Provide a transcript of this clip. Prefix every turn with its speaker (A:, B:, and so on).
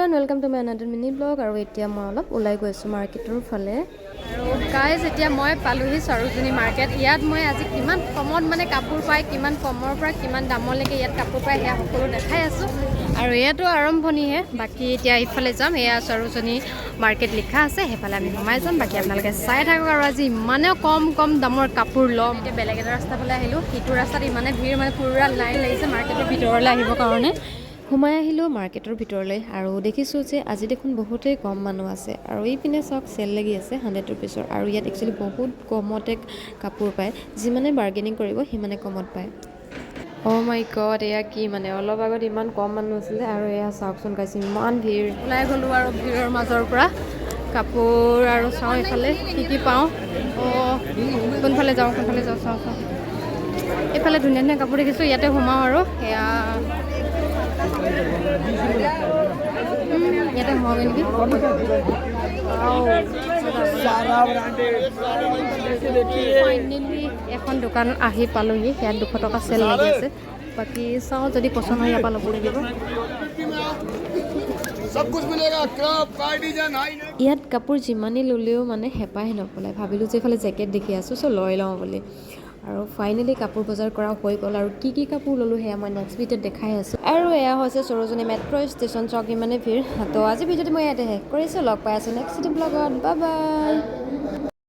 A: everyone welcome to my another mini blog আৰু এতিয়া মই অলপ ওলাই গৈছোঁ মাৰ্কেটৰ ফালে আৰু গাইজ এতিয়া মই পালোহি সৰোজিনী মাৰ্কেট ইয়াত মই আজি কিমান কমত মানে কাপোৰ পায় কিমান কমৰ পৰা কিমান দামলৈকে ইয়াত কাপোৰ পায় সেয়া সকলো দেখাই আছোঁ আৰু এয়াতো আৰম্ভণিহে বাকী এতিয়া ইফালে যাম এয়া সৰোজিনী মাৰ্কেট লিখা আছে সেইফালে আমি সোমাই যাম বাকী আপোনালোকে চাই থাকক আৰু আজি ইমানে কম দামৰ কাপোৰ ল'ম এতিয়া বেলেগ এটা ৰাস্তা ফালে আহিলোঁ সিটো ৰাস্তাত ইমানে ভিৰ মানে পুৰা লাইন লাগিছে মাৰ্কেটৰ ভিতৰলৈ আহিবৰ কাৰণে সোমাই আহিলোঁ মাৰ্কেটৰ ভিতৰলৈ আৰু দেখিছোঁ যে আজি দেখোন বহুতেই কম মানুহ আছে আৰু এইপিনে চাওক চেল লাগি আছে 100 ৰুপিছৰ আৰু ইয়াত একচুৱেলি বহুত কমতে কাপোৰ পায় যিমানে বাৰ্গেনিং কৰিব সিমানে কমত পায় অ' মাই গড এয়া কি মানে অলপ আগত ইমান কম মানুহ আছিলে আৰু এয়া চাওকচোন গাইছে ইমান ভিৰ ওলাই গ'লোঁ আৰু ভিৰৰ মাজৰ পৰা কাপোৰ আৰু চাওঁ এইফালে কি পাওঁ অঁ কোনফালে যাওঁ চাওঁ এইফালে ধুনীয়া ধুনীয়া কাপোৰ দেখিছোঁ ইয়াতে সোমাওঁ আৰু এয়া ইয়াতে সোমাব নেকি ফাইনেলি এখন দোকান আহি পালোহি ইয়াত 200 টকা চেল লাগি আছে বাকী চাওঁ যদি পচন্দ হয় ইয়াৰ পৰা ল'ব লাগিব ইয়াত কাপোৰ যিমানেই ল'লেও মানে হেঁপাহে নপলায় ভাবিলোঁ যে এইফালে জেকেট দেখি আছোঁ চ' লৈ লওঁ বুলি আৰু ফাইনেলি কাপোৰ বজাৰ কৰা হৈ গ'ল আৰু কি কাপোৰ ল'লোঁ সেয়া মই নেক্সট ভিডিঅ'ত দেখাই আছোঁ আৰু এয়া হৈছে সৰোজিনী মেট্ৰ' ষ্টেচন চক ইমানে ভিৰ তো আজি ভিডিঅ'টো মই ইয়াতে শেষ কৰিছোঁ লগ পাই আছোঁ নেক্সট ব্লগত বাই বাই